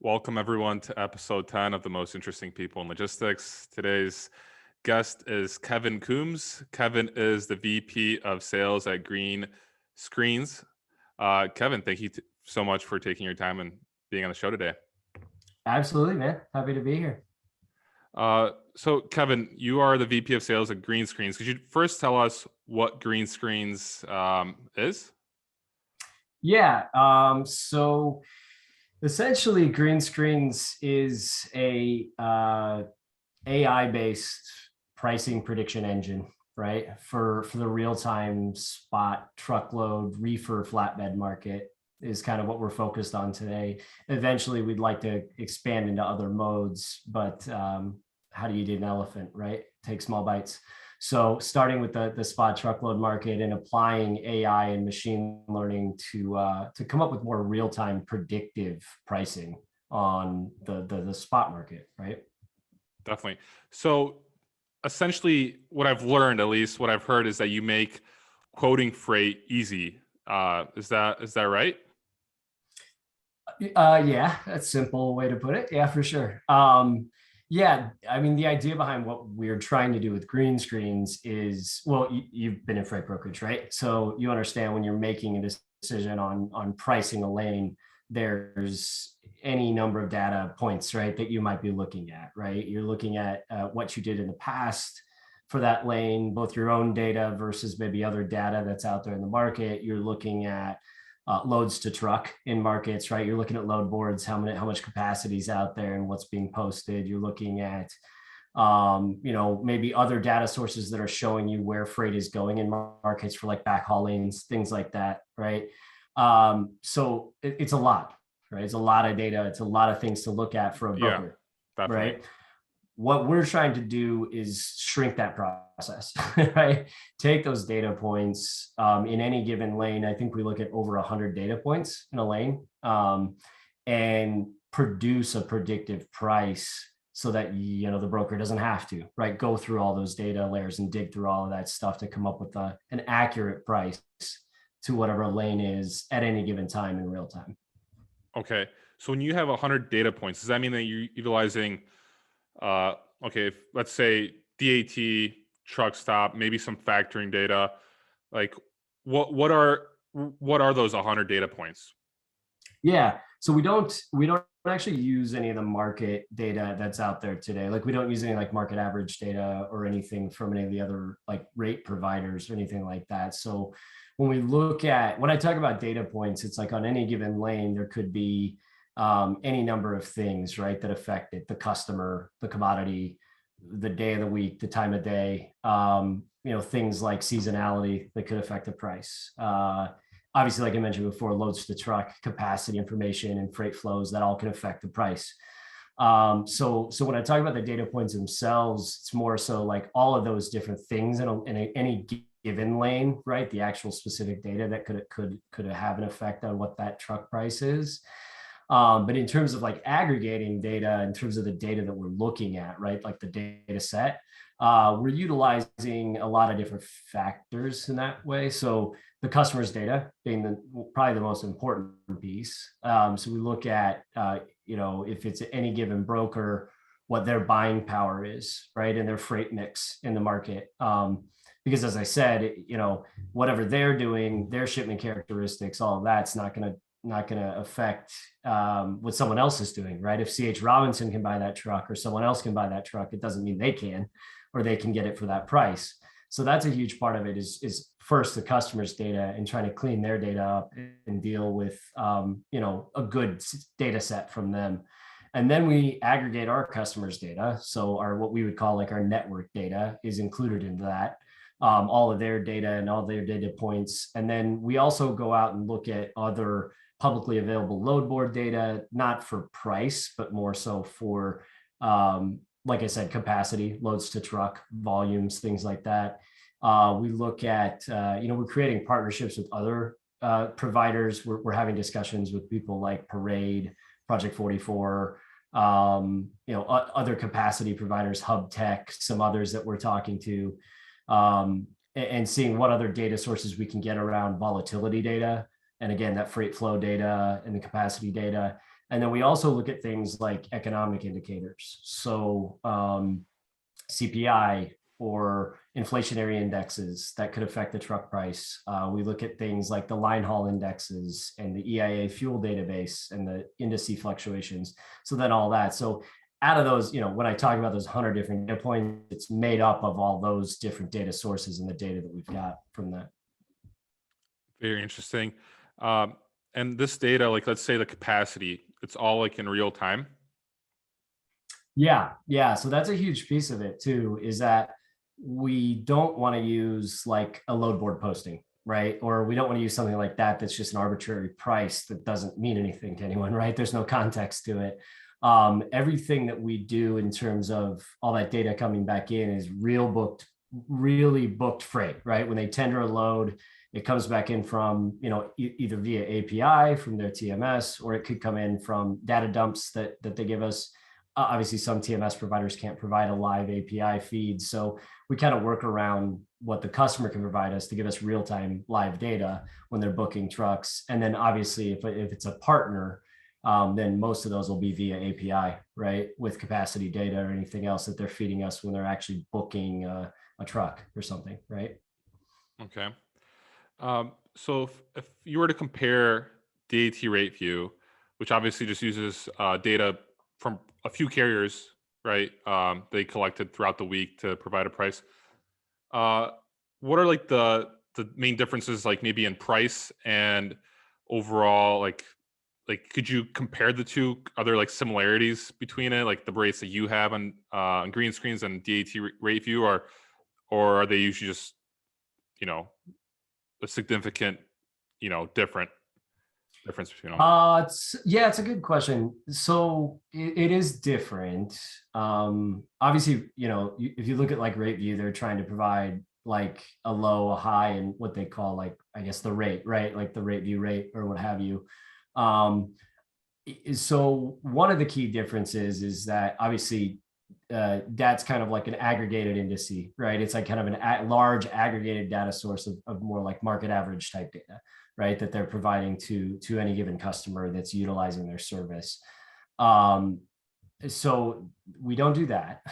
Welcome, everyone, to episode 10 of The Most Interesting People in Logistics. Today's guest is Kevin Coomes. Kevin is the VP of Sales at Greenscreens. Kevin, thank you so much for taking your time and being on the show today. Absolutely, man. Happy to be here. So, Kevin, you are the VP of Sales at Greenscreens. Could you first tell us what Greenscreens is? Yeah. So essentially, Greenscreens is a AI-based pricing prediction engine, right? For the real-time spot truckload reefer flatbed market is kind of what we're focused on today. Eventually, we'd like to expand into other modes, but how do you eat an elephant, right? Take small bites. So starting with the spot truckload market and applying AI and machine learning to come up with more real-time predictive pricing on the spot market, right? Definitely. So, essentially, what I've learned, at least what I've heard, is that you make quoting freight easy. Is that right? Yeah, that's a simple way to put it. Yeah, for sure. Yeah, I mean, the idea behind what we're trying to do with Greenscreens is, well, you've been in freight brokerage, right? So you understand when you're making a decision on pricing a lane, there's any number of data points, right, that you might be looking at, right? You're looking at what you did in the past for that lane, both your own data versus maybe other data that's out there in the market. You're looking at loads to truck in markets, right? You're looking at load boards, how much capacity is out there and what's being posted. You're looking at maybe other data sources that are showing you where freight is going in markets for like backhaul lanes, things like that, right? So it's a lot, right? It's a lot of data. It's a lot of things to look at for a Yeah, broker, definitely. right? What we're trying to do is shrink that process, right? Take those data points in any given lane. I think we look at over 100 data points in a lane and produce a predictive price so that the broker doesn't have to, right, go through all those data layers and dig through all of that stuff to come up with an accurate price to whatever lane is at any given time in real time. Okay. So when you have 100 data points, does that mean that you're utilizing, okay, let's say DAT, truck stop, maybe some factoring data? Like, what are those 100 data points? Yeah. So we don't actually use any of the market data that's out there today. Like we don't use any like market average data or anything from any of the other like rate providers or anything like that. So when I talk about data points, it's like on any given lane, there could be any number of things, right, that affect it: the customer, the commodity, the day of the week, the time of day, things like seasonality that could affect the price. Obviously, like I mentioned before, loads to truck, capacity information, and freight flows that all can affect the price. So when I talk about the data points themselves, it's more so like all of those different things in any given lane, right? The actual specific data that could have an effect on what that truck price is. But in terms of like aggregating data, in terms of the data that we're looking at, right, like the data set, we're utilizing a lot of different factors in that way. So the customer's data being probably the most important piece. So we look at, if it's any given broker, what their buying power is, right, and their freight mix in the market. Because as I said, whatever they're doing, their shipment characteristics, all of that's not going to affect what someone else is doing, right? If CH Robinson can buy that truck or someone else can buy that truck, it doesn't mean they can, or they can get it for that price. So that's a huge part of it is first the customer's data and trying to clean their data up and deal with, a good data set from them. And then we aggregate our customers' data. So what we would call like our network data is included into that. All of their data and all their data points. And then we also go out and look at other publicly available load board data, not for price, but more so for, like I said, capacity, loads to truck, volumes, things like that. We look at, we're creating partnerships with other providers. We're having discussions with people like Parade, Project 44, other capacity providers, Hub Tech, some others that we're talking to, and seeing what other data sources we can get around volatility data. And again, that freight flow data and the capacity data. And then we also look at things like economic indicators. So CPI or inflationary indexes that could affect the truck price. We look at things like the linehaul indexes and the EIA fuel database and the indice fluctuations. So then all that. So out of those, when I talk about those 100 different data points, it's made up of all those different data sources and the data that we've got from that. Very interesting. Um, and this data, like let's say the capacity, it's all like in real time. Yeah. So that's a huge piece of it too, is that we don't want to use like a load board posting, right? Or we don't want to use something like that that's just an arbitrary price that doesn't mean anything to anyone, right? There's no context to it. Everything that we do in terms of all that data coming back in is really booked freight, right? When they tender a load, it comes back in from, either via API from their TMS, or it could come in from data dumps that they give us. Obviously, some TMS providers can't provide a live API feed. So we kind of work around what the customer can provide us to give us real-time live data when they're booking trucks. And then obviously, if it's a partner, then most of those will be via API, right? With capacity data or anything else that they're feeding us when they're actually booking a truck or something, right? Okay. So if you were to compare DAT Rateview, which obviously just uses data from a few carriers, right? They collected throughout the week to provide a price. Uh, what are like the main differences, like maybe in price and overall, like could you compare the two? Are there like similarities between it, like the rates that you have on Greenscreens and DAT Rateview, or are they usually just you know a significant difference between them? It's a good question. So it is different. Obviously, if you look at like Rateview, they're trying to provide like a low, a high, and what they call like, I guess the rate, right? Like the Rateview rate or what have you. Um, so one of the key differences is that obviously that's kind of like an aggregated indice, right? It's like kind of large aggregated data source of more like market average type data, right? That they're providing to any given customer that's utilizing their service. Um, so we don't do that,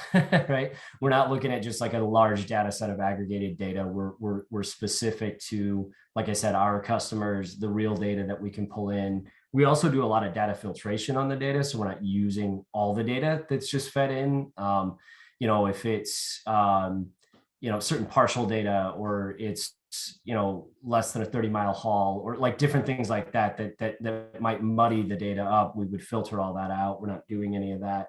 right? We're not looking at just like a large data set of aggregated data. We're specific to, like I said, our customers, the real data that we can pull in. We also do a lot of data filtration on the data, so we're not using all the data that's just fed in. If it's certain partial data, or it's less than a 30-mile haul, or like different things like that might muddy the data up, we would filter all that out. We're not doing any of that.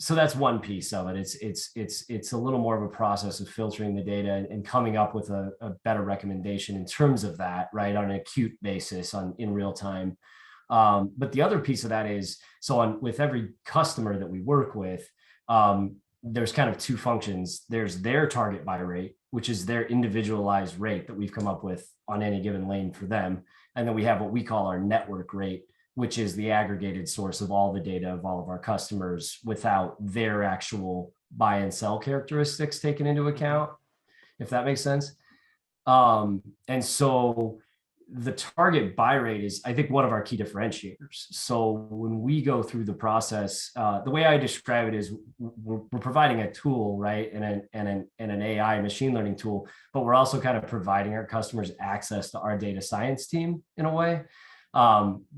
So that's one piece of it. It's a little more of a process of filtering the data and coming up with a better recommendation in terms of that, right, on an acute basis in real time. But the other piece of that is, with every customer that we work with, there's kind of two functions. There's their target buy rate, which is their individualized rate that we've come up with on any given lane for them. And then we have what we call our network rate, which is the aggregated source of all the data of all of our customers without their actual buy and sell characteristics taken into account, if that makes sense. And so the target buy rate is, I think, one of our key differentiators. So when we go through the process, the way I describe it is we're providing a tool, right, and an AI machine learning tool, but we're also kind of providing our customers access to our data science team in a way.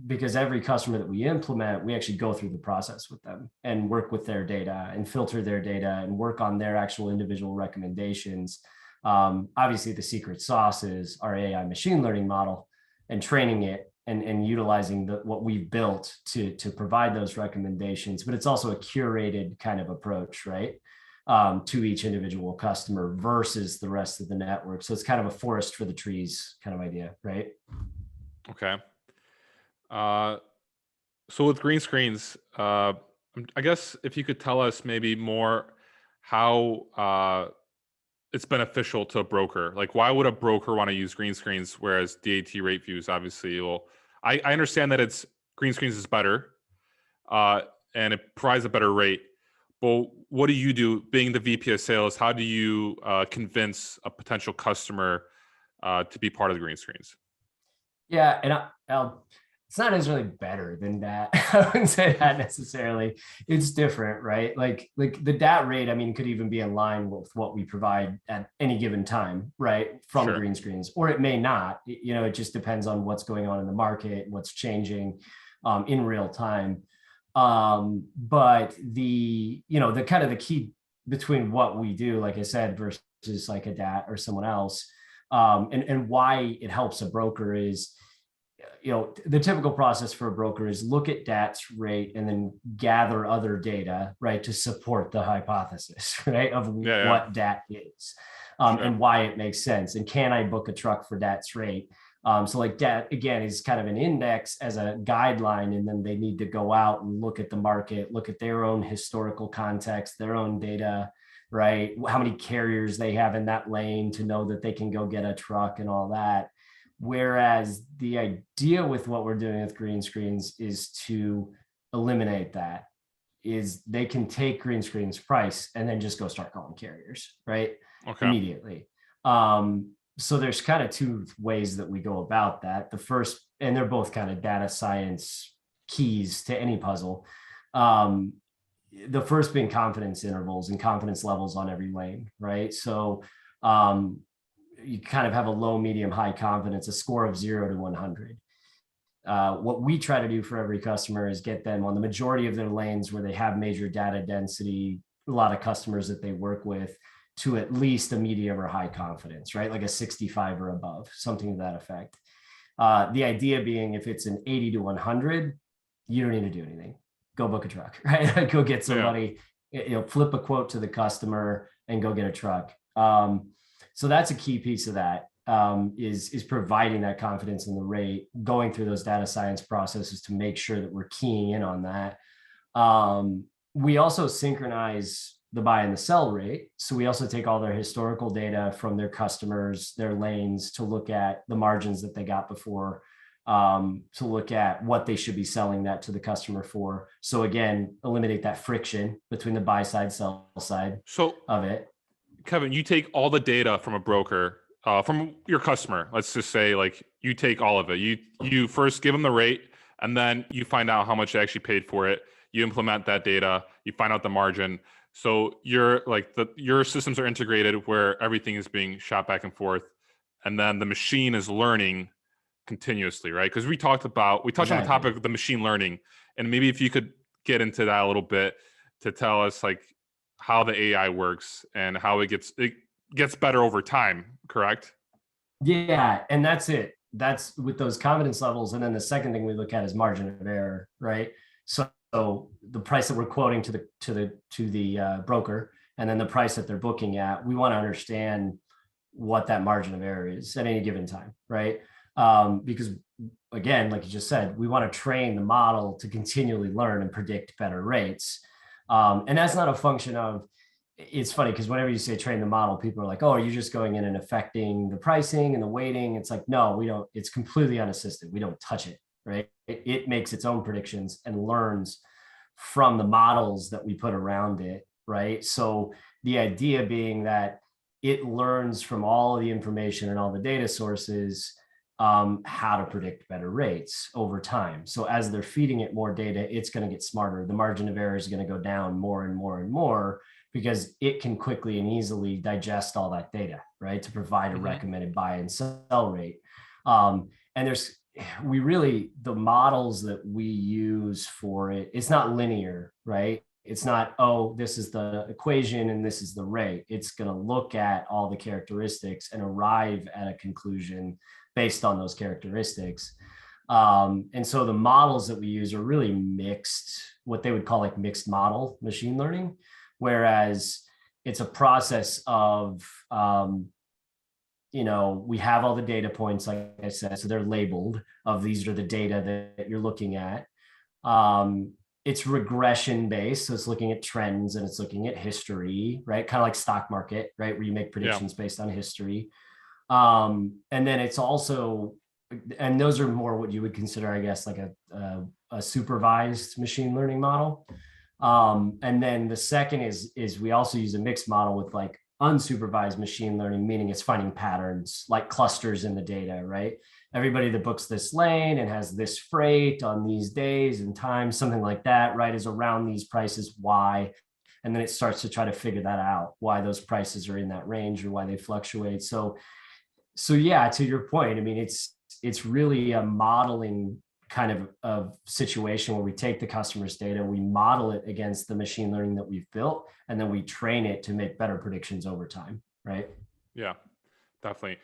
Because every customer that we implement, we actually go through the process with them and work with their data and filter their data and work on their actual individual recommendations. Obviously, the secret sauce is our AI machine learning model and training it and utilizing what we've built to provide those recommendations. But it's also a curated kind of approach, right, to each individual customer versus the rest of the network. So it's kind of a forest for the trees kind of idea, right? Okay. So with Greenscreens, I guess if you could tell us maybe more how it's beneficial to a broker. Like, why would a broker want to use Greenscreens, whereas DAT Rateviews obviously will? I understand that Greenscreens is better, and it provides a better rate. But what do you do, being the VP of sales? How do you convince a potential customer to be part of the Greenscreens? Yeah, and it's not necessarily better than that. I wouldn't say that necessarily. It's different, right? Like the DAT rate, I mean, could even be in line with what we provide at any given time, right? From Sure. Greenscreens, or it may not. You know, it just depends on what's going on in the market, what's changing in real time. But the kind of the key between what we do, like I said, versus like a DAT or someone else, and why it helps a broker is, the typical process for a broker is look at DAT's rate and then gather other data, right, to support the hypothesis, right, of Yeah, yeah. what DAT is, Sure. and why it makes sense. And can I book a truck for DAT's rate? So like DAT, again, is kind of an index as a guideline, and then they need to go out and look at the market, look at their own historical context, their own data, right? How many carriers they have in that lane to know that they can go get a truck and all that. Whereas the idea with what we're doing with Greenscreens is to eliminate that, is they can take Greenscreens price and then just go start calling carriers, right? Okay. Immediately. So there's kind of two ways that we go about that. The first, and they're both kind of data science keys to any puzzle. The first being confidence intervals and confidence levels on every lane, right? So you kind of have a low, medium, high confidence, a score of 0 to 100. What we try to do for every customer is get them on the majority of their lanes where they have major data density, a lot of customers that they work with, to at least a medium or high confidence, right? Like a 65 or above, something to that effect. The idea being, if it's an 80 to 100, you don't need to do anything. Go book a truck, right? Go get Yeah. somebody, flip a quote to the customer and go get a truck. So that's a key piece of that, is providing that confidence in the rate, going through those data science processes to make sure that we're keying in on that. We also synchronize the buy and the sell rate. So we also take all their historical data from their customers, their lanes, to look at the margins that they got before, to look at what they should be selling that to the customer for. So again, eliminate that friction between the buy side, sell side So, of it. Kevin, you take all the data from a broker, from your customer. Let's just say, like, you take all of it. You first give them the rate, and then you find out how much they actually paid for it. You implement that data. You find out the margin. So your systems are integrated where everything is being shot back and forth, and then the machine is learning continuously, right? Because we touched on the Exactly. topic of the machine learning, and maybe if you could get into that a little bit to tell us, like, how the AI works and how it gets better over time, correct? Yeah, and that's it. That's with those confidence levels. And then the second thing we look at is margin of error, right? So the price that we're quoting to the broker, and then the price that they're booking at, we want to understand what that margin of error is at any given time, right? Because again, like you just said, we want to train the model to continually learn and predict better rates. And that's not a function of, it's funny because whenever you say train the model, people are like, oh, are you just going in and affecting the pricing and the weighting? It's like, no, we don't. It's completely unassisted. We don't touch it, right? It makes its own predictions and learns from the models that we put around it, right? So the idea being that it learns from all of the information and all the data sources, how to predict better rates over time. So as they're feeding it more data, it's going to get smarter. The margin of error is going to go down more and more and more, because it can quickly and easily digest all that data, right, to provide a Mm-hmm. recommended buy and sell rate. And the models that we use for it, it's not linear, right? It's not, oh, this is the equation and this is the rate. It's going to look at all the characteristics and arrive at a conclusion based on those characteristics. And so the models that we use are really mixed, what they would call like mixed model machine learning, whereas it's a process of, we have all the data points, like I said, so they're labeled of these are the data that you're looking at. It's regression based, so it's looking at trends and it's looking at history, right? Kind of like stock market, right? Where you make Yeah. predictions based on history. And then it's also, and those are more what you would consider, I guess, like a supervised machine learning model. And then the second is we also use a mixed model with like unsupervised machine learning, meaning it's finding patterns like clusters in the data, right? everybody that books this lane and has this freight on these days and times, something like that, right, is around these prices. Why? And then it starts to try to figure that out, why those prices are in that range or why they fluctuate. So yeah, to your point, I mean, it's really a modeling kind of situation where we take the customer's data, we model it against the machine learning that we've built, and then we train it to make better predictions over time, right? Yeah, definitely.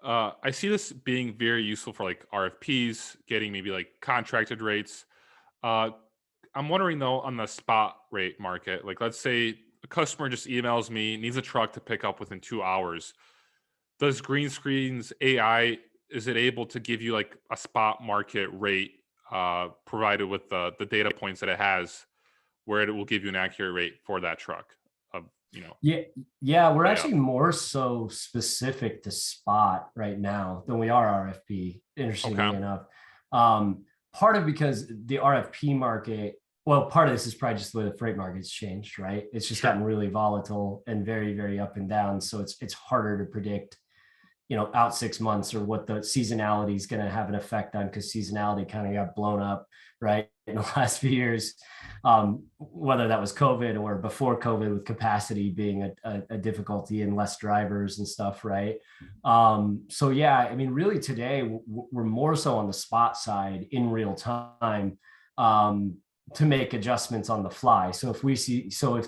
I see this being very useful for like RFPs, getting maybe like contracted rates. Uh, I'm wondering though on the spot rate market, like let's say a customer just emails me, needs a truck to pick up within 2 hours. Does Greenscreens AI, is it able to give you like a spot market rate provided with the data points that it has, where it will give you an accurate rate for that truck of, Yeah, yeah, we're day up? actually more so specific to spot right now than we are RFP, interestingly Okay. enough. Part of because the RFP market, well, part of this is probably just the way the freight market's changed, right? It's just Sure. gotten really volatile and very, very up and down. So it's harder to predict, out 6 months or what the seasonality is going to have an effect on, because seasonality kind of got blown up, right, in the last few years, whether that was COVID or before COVID, with capacity being a difficulty and less drivers and stuff, right? So yeah, I mean, really today we're more so on the spot side in real time, to make adjustments on the fly. So if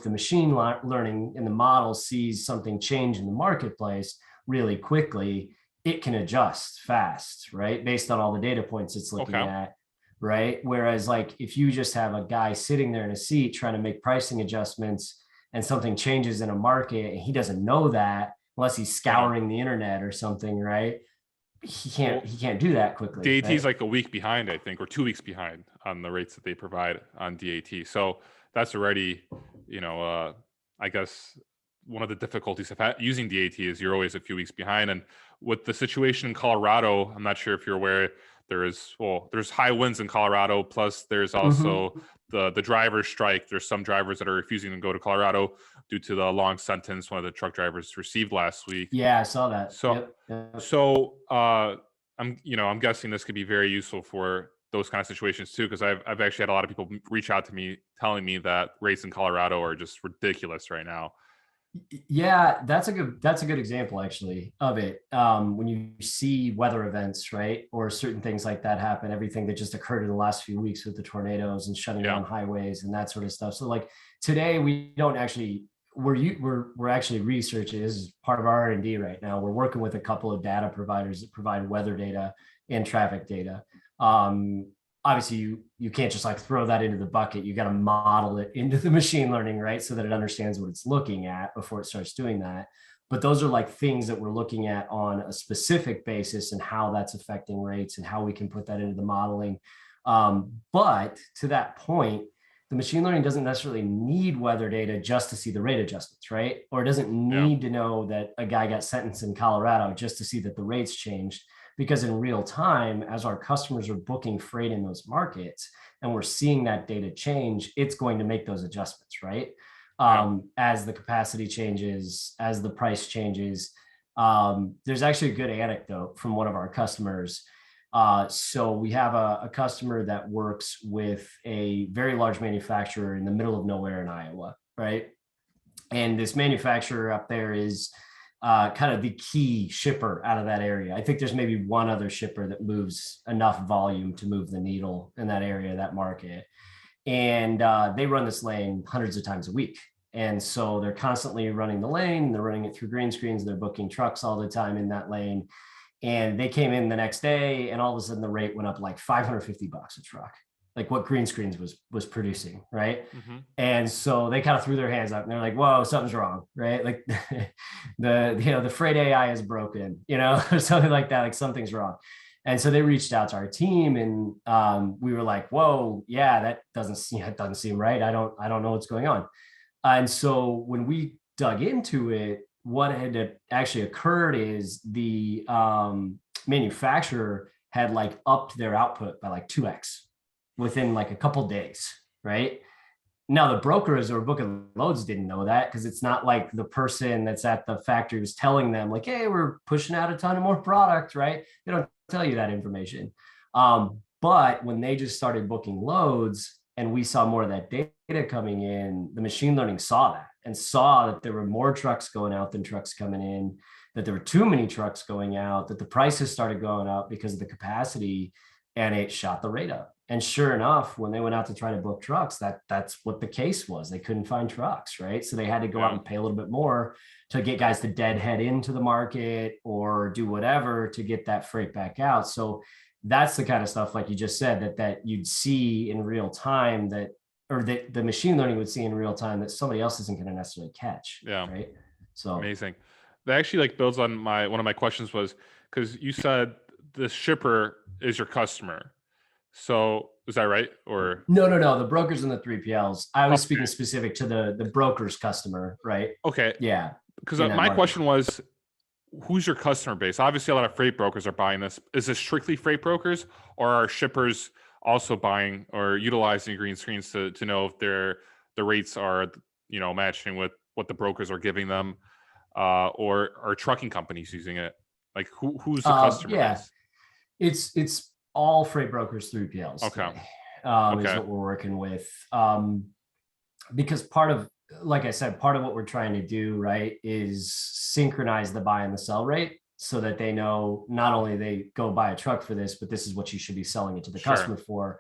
the machine learning in the model sees something change in the marketplace really quickly, it can adjust fast, right? Based on all the data points it's looking Okay. at, right? Whereas like if you just have a guy sitting there in a seat trying to make pricing adjustments and something changes in a market and he doesn't know that unless he's Yeah. scouring the internet or something, right? He can't Well, he can't do that quickly, DAT is right? like a week behind, I think, or 2 weeks behind on the rates that they provide on DAT. So that's already, you know, uh, I guess one of the difficulties of using DAT is you're always a few weeks behind. And with the situation in Colorado, I'm not sure if you're aware, there's high winds in Colorado. Plus, there's also Mm-hmm. the driver strike. There's some drivers that are refusing to go to Colorado due to the long sentence one of the truck drivers received last week. Yeah, I saw that. So, Yep. Yep. I'm guessing this could be very useful for those kind of situations too, because I've actually had a lot of people reach out to me telling me that rates in Colorado are just ridiculous right now. Yeah, that's a good example actually of it. When you see weather events, right, or certain things like that happen, everything that just occurred in the last few weeks with the tornadoes and shutting Yeah. down highways and that sort of stuff. So like today we don't actually we're actually researching. This is part of our R&D right now. We're working with a couple of data providers that provide weather data and traffic data. Obviously you can't just like throw that into the bucket. You got to model it into the machine learning, right, so that it understands what it's looking at before it starts doing that. But those are like things that we're looking at on a specific basis and how that's affecting rates and how we can put that into the modeling. But to that point, the machine learning doesn't necessarily need weather data just to see the rate adjustments, right? Or it doesn't Yeah. need to know that a guy got sentenced in Colorado just to see that the rates changed, because in real time, as our customers are booking freight in those markets and we're seeing that data change, it's going to make those adjustments, right? Yeah. As the capacity changes, as the price changes. There's actually a good anecdote from one of our customers. So we have a customer that works with a very large manufacturer in the middle of nowhere in Iowa, right? And this manufacturer up there is kind of the key shipper out of that area. I think there's maybe one other shipper that moves enough volume to move the needle in that area, that market. And they run this lane hundreds of times a week. And so they're constantly running the lane, they're running it through green screens, they're booking trucks all the time in that lane. And they came in the next day and all of a sudden the rate went up like $550 a truck, like what Greenscreens was producing, right? Hmm. And so they kind of threw their hands up and they're like, whoa, something's wrong, right? Like the freight AI is broken, or something like that, like something's wrong. And so they reached out to our team and we were like, whoa, yeah, that it doesn't seem right. I don't know what's going on. And so when we dug into it, what had actually occurred is the manufacturer had like upped their output by like 2x within like a couple days, right? Now the brokers who are booking loads didn't know that, because it's not like the person that's at the factory was telling them like, hey, we're pushing out a ton of more product, right? They don't tell you that information. But when they just started booking loads and we saw more of that data coming in, the machine learning saw that and saw that there were more trucks going out than trucks coming in, that there were too many trucks going out, that the prices started going up because of the capacity, and it shot the rate up. And sure enough, when they went out to try to book trucks, that's what the case was. They couldn't find trucks, right? So they had to go out and pay a little bit more to get guys to deadhead into the market or do whatever to get that freight back out. So that's the kind of stuff, like you just said, that you'd see in real time, that or that the machine learning would see in real time, that somebody else isn't going to necessarily catch. Yeah. Right. So Amazing. That actually like builds on one of my questions was, because you said the shipper is your customer. So is that right? Or no, the brokers and the 3PLs. I was okay. speaking specific to the broker's customer, right? Okay. Yeah. Because my question was, who's your customer base? Obviously, a lot of freight brokers are buying this. Is this strictly freight brokers, or are shippers also buying or utilizing Greenscreens to know if the rates are, you know, matching with what the brokers are giving them, or are trucking companies using it? Like who's the customer base? It's all freight brokers, 3PLs. Okay. Today, Okay. is what we're working with. Because part of, like I said, part of what we're trying to do, right, is synchronize the buy and the sell rate, so that they know not only they go buy a truck for this, but this is what you should be selling it to the customer for.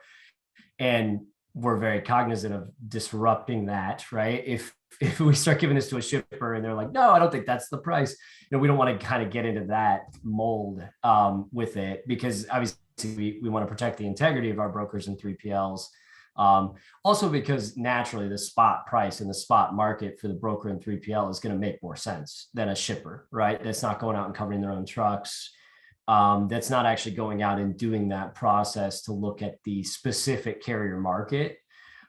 And we're very cognizant of disrupting that, right? If we start giving this to a shipper and they're like, no, I don't think that's the price, you know, we don't want to kind of get into that mold with it, because obviously we want to protect the integrity of our brokers and 3PLs. Also because naturally the spot price in the spot market for the broker and 3PL is going to make more sense than a shipper, right? That's not going out and covering their own trucks. That's not actually going out and doing that process to look at the specific carrier market.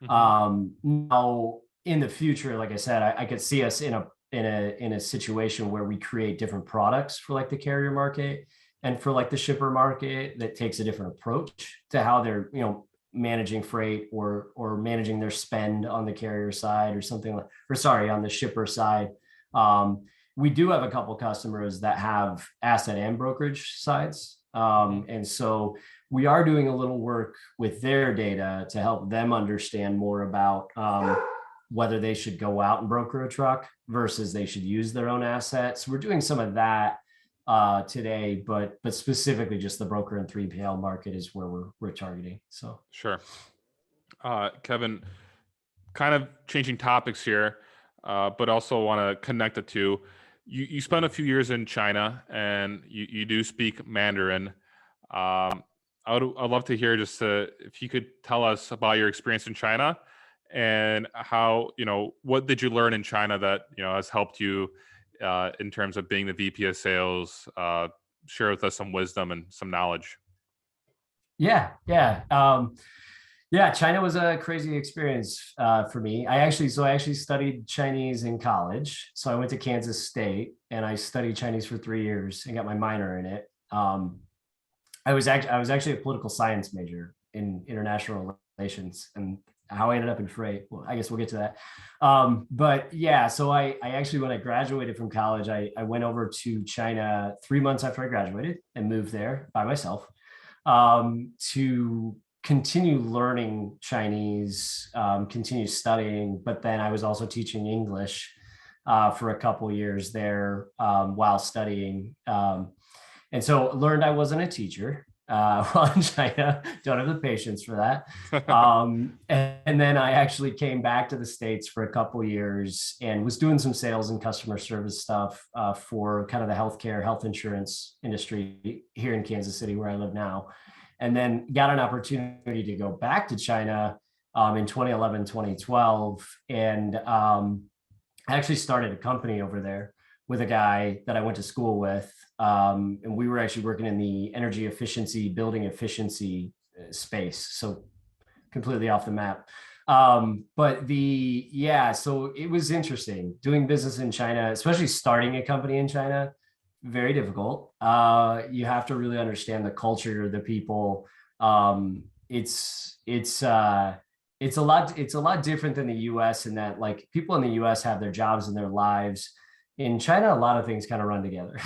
Now in the future, like I said, I could see us in a situation where we create different products for like the carrier market and for like the shipper market, that takes a different approach to how they're, you know, managing freight or managing their spend on the carrier side or something like, or sorry, on the shipper side. We do have a couple customers that have asset and brokerage sides. And so we are doing a little work with their data to help them understand more about whether they should go out and broker a truck versus they should use their own assets. We're doing some of that today, but specifically just the broker and 3PL market is where we're targeting. So sure. Kevin, kind of changing topics here, but also want to connect the two. You spent a few years in China, and you do speak Mandarin. I'd love to hear just if you could tell us about your experience in China, and how, you know, what did you learn in China that, you know, has helped you in terms of being the VP of sales. Share with us some wisdom and some knowledge. Yeah. China was a crazy experience for me. I actually studied Chinese in college. So I went to Kansas State and I studied Chinese for 3 years and got my minor in it. I was actually a political science major in international relations, and how I ended up in freight, well, I guess we'll get to that. But yeah, so I actually, when I graduated from college, I went over to China 3 months after I graduated and moved there by myself to continue learning Chinese, continue studying. But then I was also teaching English for a couple years there while studying. And so learned I wasn't a teacher while in China. Don't have the patience for that. And then I actually came back to the States for a couple years and was doing some sales and customer service stuff for kind of the health insurance industry here in Kansas City, where I live now. And then got an opportunity to go back to China in 2011, 2012. And I actually started a company over there with a guy that I went to school with. And we were actually working in the energy efficiency, building efficiency space. So completely off the map. So it was interesting doing business in China, especially starting a company in China. Very difficult. You have to really understand the culture, the people. it's a lot different than the US in that like people in the US have their jobs and their lives. In China, a lot of things kind of run together.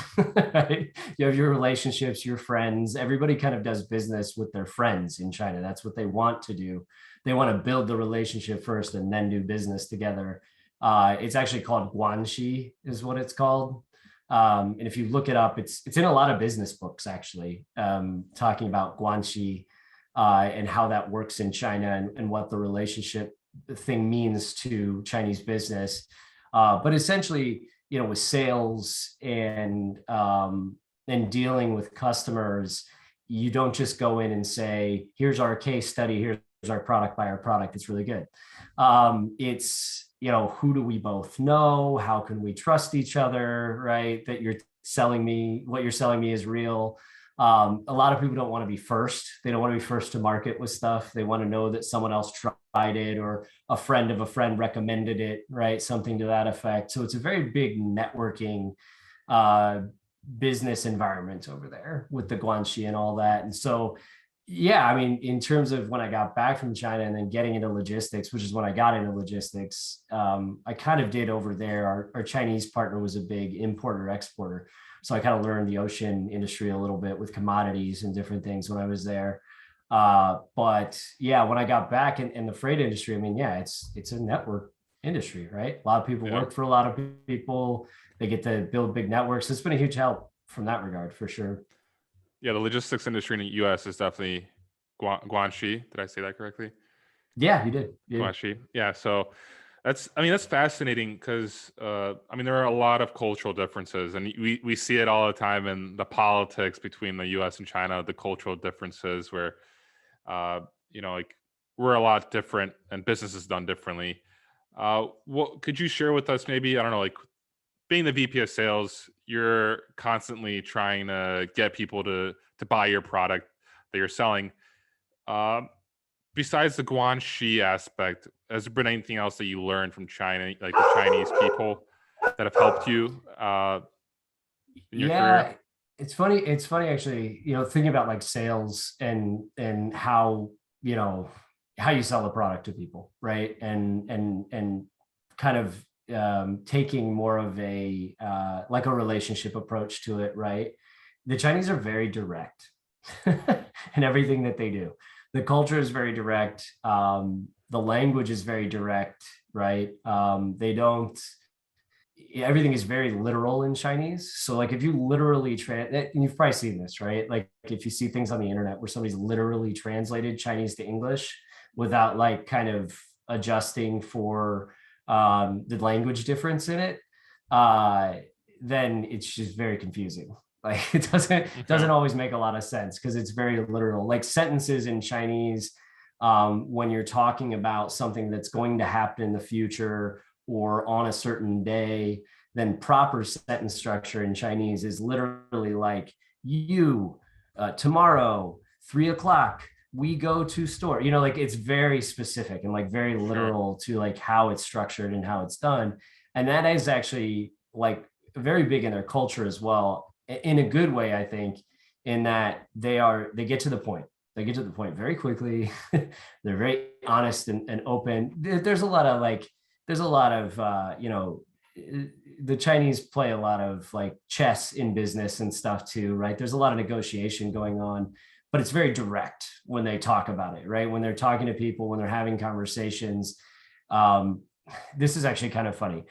Right? You have your relationships, your friends, everybody kind of does business with their friends in China. That's what they want to do. They want to build the relationship first and then do business together. It's actually called guanxi is what it's called. And if you look it up, it's in a lot of business books actually, talking about guanxi and how that works in China and what the relationship thing means to Chinese business. But essentially, you know, with sales and dealing with customers, you don't just go in and say, "Here's our case study. Here's our product. Buy our product. It's really good." It's, you know, who do we both know? How can we trust each other? Right? That you're selling me what you're selling me is real. A lot of people don't want to be first. They don't want to be first to market with stuff. They want to know that someone else tried it or a friend of a friend recommended it, right? Something to that effect. So it's a very big networking uh, business environment over there with the guanxi and all that. And so, yeah, I mean, in terms of when I got back from China and then getting into logistics, which is when I got into logistics, I kind of did over there. Our Chinese partner was a big importer exporter. So I kind of learned the ocean industry a little bit with commodities and different things when I was there. But yeah, when I got back in the freight industry, I mean, yeah, it's a network industry, right? A lot of people Yeah. work for a lot of people. They get to build big networks. It's been a huge help from that regard for sure. Yeah, the logistics industry in the US is definitely Guanxi. Did I say that correctly? Yeah, you did. You did. Guanxi. Yeah, so I mean, that's fascinating because I mean, there are a lot of cultural differences, and we see it all the time in the politics between the U.S. and China. The cultural differences, where uh, you know, like we're a lot different, and business is done differently. What could you share with us? Maybe I don't know, like being the VP of sales, you're constantly trying to get people to buy your product that you're selling. Um, Besides the Guanxi aspect, has there been anything else that you learned from China, like the Chinese people, that have helped you in your career? Yeah, it's funny. It's funny actually, you know, thinking about like sales and how, you know, how you sell a product to people, right? And kind of taking more of a like a relationship approach to it, right? The Chinese are very direct in everything that they do. The culture is very direct. The language is very direct, right? They don't everything is very literal in Chinese. So like if you literally you've probably seen this, right? Like if you see things on the internet where somebody's literally translated Chinese to English without like kind of adjusting for the language difference in it, uh, then it's just very confusing. Like it Okay. doesn't always make a lot of sense because it's very literal. Like sentences in Chinese, when you're talking about something that's going to happen in the future or on a certain day, then proper sentence structure in Chinese is literally like you tomorrow 3 o'clock we go to store. You know, like it's very specific and like very Sure. literal to like how it's structured and how it's done. And that is actually like very big in their culture as well, in a good way, I think, in that they get to the point. They get to the point very quickly. They're very honest and open. There's a lot of like there's a lot of you know, the Chinese play a lot of like chess in business and stuff too, right? There's a lot of negotiation going on, but it's very direct when they talk about it, right? When they're talking to people, when they're having conversations. um, this is actually kind of funny.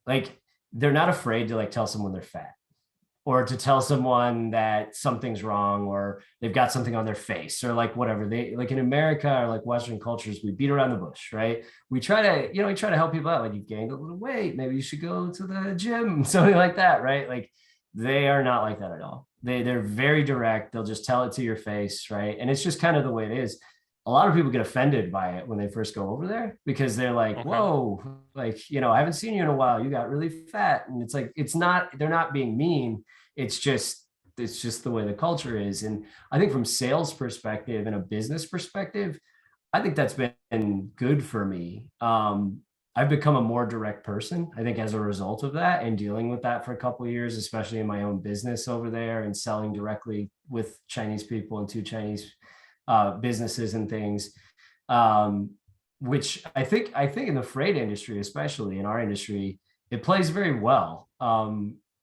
Like they're not afraid to like tell someone they're fat or to tell someone that something's wrong or they've got something on their face or like whatever. They like in America or like Western cultures, we beat around the bush, right? We try to, you know, we try to help people out. Like you've gained a little weight, maybe you should go to the gym, something like that, right? Like they are not like that at all. They're very direct. They'll just tell it to your face, right? And it's just kind of the way it is. A lot of people get offended by it when they first go over there because they're like, Okay. whoa, like, you know, I haven't seen you in a while. You got really fat. And it's like, it's not, they're not being mean. It's just the way the culture is. And I think from sales perspective and a business perspective, I think that's been good for me. I've become a more direct person, I think, as a result of that and dealing with that for a couple of years, especially in my own business over there and selling directly with Chinese people and to Chinese businesses and things. Um, which I think in the freight industry, especially in our industry, it plays very well.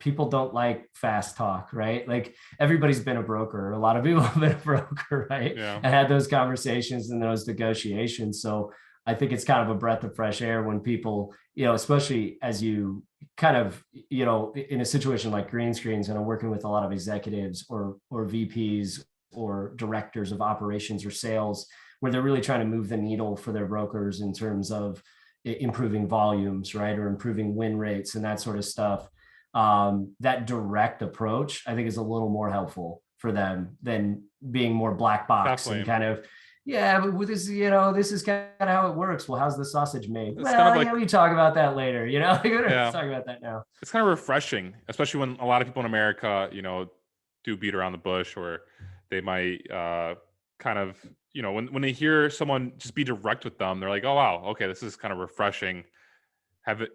People don't like fast talk, right? Like everybody's been a broker. A lot of people have been a broker, right? Yeah, And had those conversations and those negotiations. So I think it's kind of a breath of fresh air when people, especially as you kind of, in a situation like Greenscreens, and I'm working with a lot of executives or VPs or directors of operations or sales, where they're really trying to move the needle for their brokers in terms of improving volumes, right? Or improving win rates and that sort of stuff. That direct approach, I think, is a little more helpful for them than being more black box and definitely. kind of, yeah, but with this is kind of how it works. Well, how's the sausage made? It's kind of Well, yeah, like, we talk about that later. We don't have to yeah, talk about that now. it's kind of refreshing, especially when a lot of people in America, do beat around the bush, or they might kind of, when they hear someone just be direct with them, they're like, oh wow, okay, this is kind of refreshing.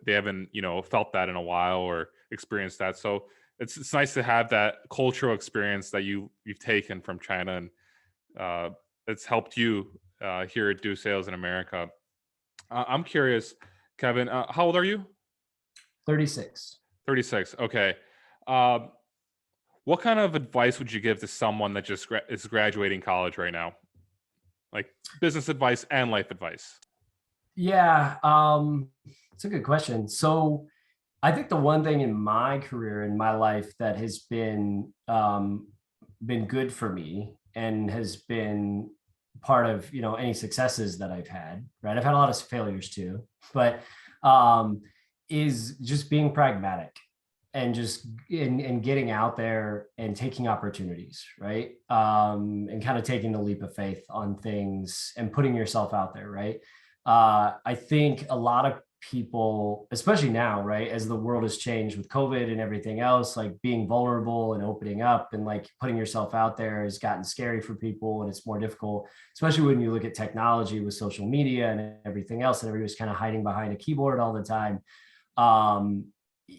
They haven't felt that in a while or experienced that, so it's nice to have that cultural experience that you've taken from China, and uh, it's helped you here do sales in America. I'm curious, Kevin, how old are you? 36. 36. Okay. Um, what kind of advice would you give to someone that just is graduating college right now? Like business advice and life advice. Yeah, it's a good question. So I think the one thing in my career, in my life, that has been good for me and has been part of any successes that I've had. Right, I've had a lot of failures too, but um, is just being pragmatic and just in getting out there and taking opportunities, right? And kind of taking the leap of faith on things and putting yourself out there, right? I think a lot of people, especially now, right, as the world has changed with COVID and everything else, like being vulnerable and opening up and like putting yourself out there has gotten scary for people, and it's more difficult, especially when you look at technology with social media and everything else, and everybody's kind of hiding behind a keyboard all the time. um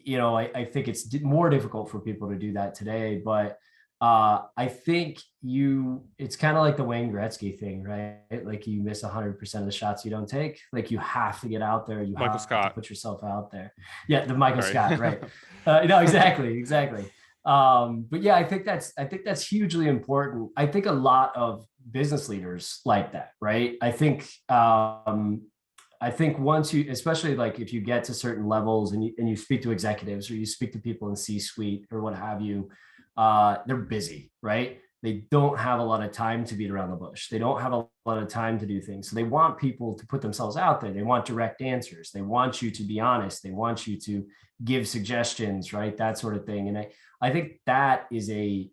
I think it's more difficult for people to do that today, but I think it's kind of like the Wayne Gretzky thing, right? Like you miss 100% of the shots you don't take. Like you have to get out there. You Michael have to Scott. put yourself out there. Yeah, the Michael Sorry. Scott, right? No, exactly, exactly. But yeah, I think that's hugely important. I think a lot of business leaders like that, right? I think once you, especially like if you get to certain levels and you speak to executives or you speak to people in C-suite or what have you, they're busy, right? They don't have a lot of time to beat around the bush. They don't have a lot of time to do things. So they want people to put themselves out there. They want direct answers. They want you to be honest. They want you to give suggestions, right? That sort of thing. And I think that is a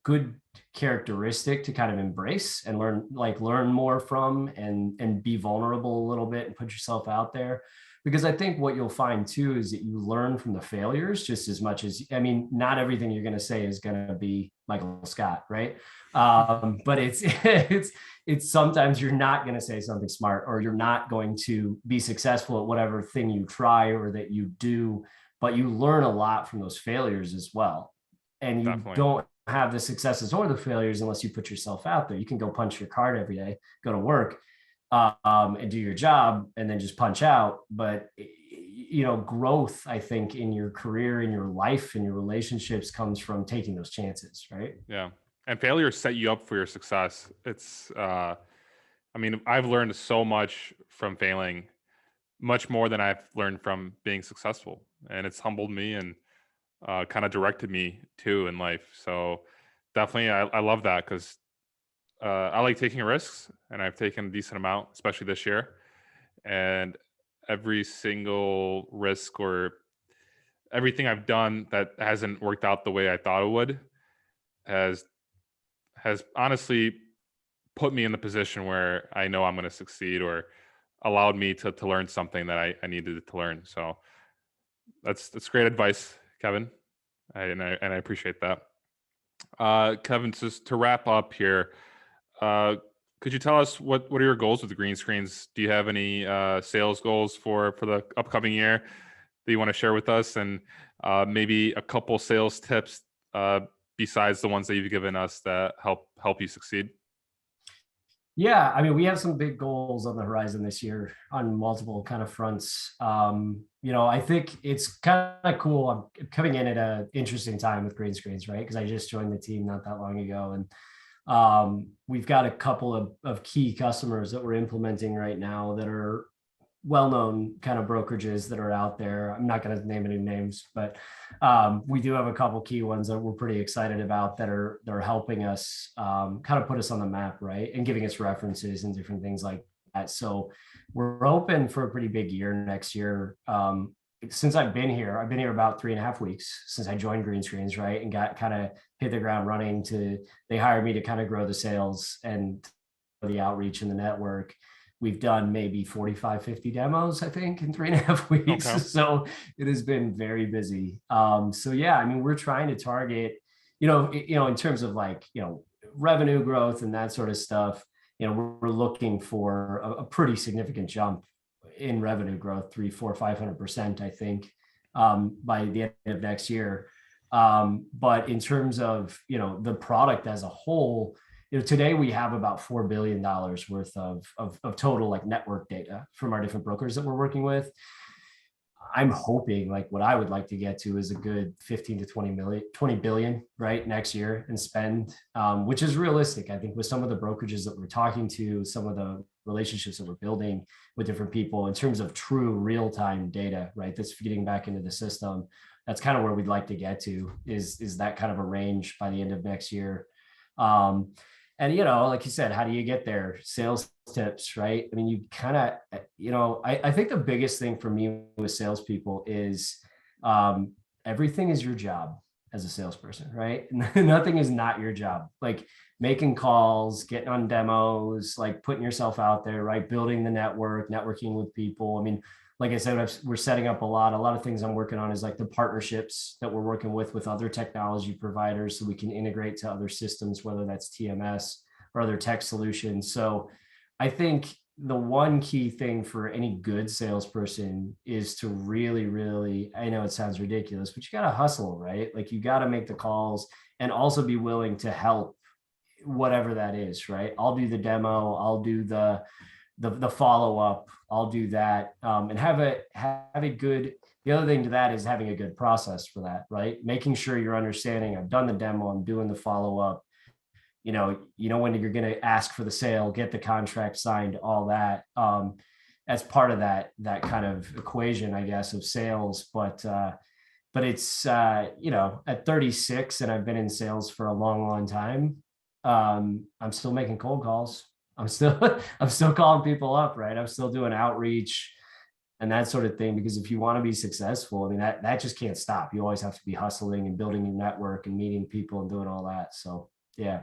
good characteristic to kind of embrace and learn more from, and be vulnerable a little bit and put yourself out there. Because I think what you'll find too is that you learn from the failures just as much as, I mean, not everything you're going to say is going to be Michael Scott, right? But it's sometimes you're not going to say something smart, or you're not going to be successful at whatever thing you try or that you do, but you learn a lot from those failures as well. And you Definitely. don't have the successes or the failures unless you put yourself out there. You can go punch your card every day, go to work, and do your job, and then just punch out. But growth, I think, in your career, in your life, in your relationships, comes from taking those chances, right? Yeah. And failure set you up for your success. I mean, I've learned so much from failing, much more than I've learned from being successful. And it's humbled me and kind of directed me too in life. So definitely, I love that because I like taking risks, and I've taken a decent amount, especially this year. And every single risk or everything I've done that hasn't worked out the way I thought it would has honestly put me in the position where I know I'm going to succeed, or allowed me to learn something that I needed to learn. So that's great advice, Kevin. And I appreciate that. Kevin, just to wrap up here, uh, could you tell us what are your goals with the green screens? Do you have any sales goals for the upcoming year that you want to share with us, and maybe a couple sales tips uh, besides the ones that you've given us that help you succeed? Yeah, I mean, we have some big goals on the horizon this year on multiple kind of fronts. I think it's kind of cool. I'm coming in at an interesting time with Greenscreens, right? Because I just joined the team not that long ago, and we've got a couple of key customers that we're implementing right now that are well-known kind of brokerages that are out there. I'm not going to name any names, but we do have a couple key ones that we're pretty excited about that are helping us kind of put us on the map, right, and giving us references and different things like that. So we're open for a pretty big year next year. Since I've been here about 3.5 weeks since I joined Greenscreens, right, and got kind of hit the ground running. They hired me to kind of grow the sales and the outreach in the network. We've done maybe 45, 50 demos, I think, in 3.5 weeks. Okay. So it has been very busy. So yeah, I mean, we're trying to target, in terms of like, revenue growth and that sort of stuff. We're looking for a pretty significant jump in revenue growth, 3, 4, 500%, I think, by the end of next year. But in terms of, the product as a whole, today we have about $4 billion worth of total like network data from our different brokers that we're working with. I'm hoping, like, what I would like to get to is a good 15 to 20 billion, right, next year and spend, which is realistic. I think with some of the brokerages that we're talking to, some of the relationships that we're building with different people in terms of true real-time data, right, that's getting back into the system. That's kind of where we'd like to get to, is that kind of a range by the end of next year. And, like you said, how do you get there? Sales tips, right? I mean, you kind of, I think the biggest thing for me with salespeople is everything is your job as a salesperson, right? Nothing is not your job. Like making calls, getting on demos, like putting yourself out there, right? Building the network, networking with people. I mean, like I said, we're setting up a lot of things I'm working on is like the partnerships that we're working with other technology providers so we can integrate to other systems, whether that's TMS or other tech solutions. So I think the one key thing for any good salesperson is to really, really, I know it sounds ridiculous, but you got to hustle, right? Like you got to make the calls and also be willing to help whatever that is, right? I'll do the demo, I'll do the follow-up, I'll do that, and have a good, the other thing to that is having a good process for that, right? Making sure you're understanding, I've done the demo, I'm doing the follow-up, when you're going to ask for the sale, get the contract signed, all that, as part of that kind of equation, I guess, of sales. But it's, at 36 and I've been in sales for a long time, I'm still making cold calls. I'm still calling people up, right? I'm still doing outreach and that sort of thing, because if you want to be successful, I mean, that just can't stop. You always have to be hustling and building your network and meeting people and doing all that. So yeah.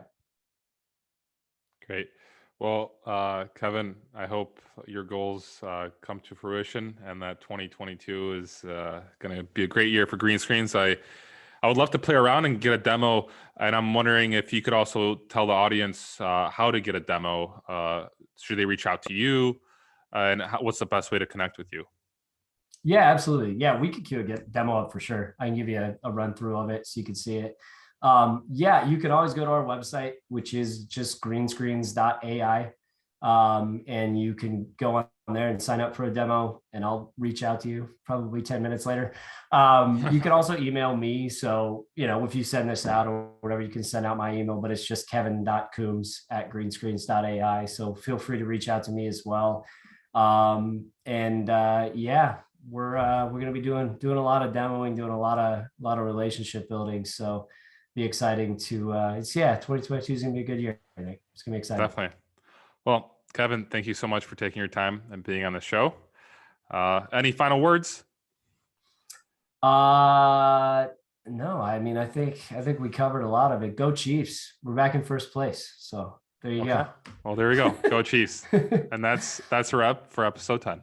Great. Well, Kevin, I hope your goals come to fruition and that 2022 is going to be a great year for Greenscreens. I would love to play around and get a demo, and I'm wondering if you could also tell the audience how to get a demo. Should they reach out to you, and what's the best way to connect with you? Yeah, absolutely. Yeah, we could queue a demo up for sure. I can give you a run through of it so you can see it. Yeah, you can always go to our website, which is just Greenscreens.ai. And you can go on there and sign up for a demo, and I'll reach out to you probably 10 minutes later. You can also email me. So, if you send this out or whatever, you can send out my email, but it's just kevin.coomes@greenscreens.ai. So feel free to reach out to me as well. Yeah, we're going to be doing a lot of demoing, doing a lot of relationship building. So be exciting to 2022 is gonna be a good year. I think it's gonna be exciting. Definitely. Well, Kevin, thank you so much for taking your time and being on the show. Any final words? No, I mean, I think we covered a lot of it. Go Chiefs. We're back in first place. So there you Okay. go. Well, there we go. Go Chiefs. And that's a wrap for episode 10.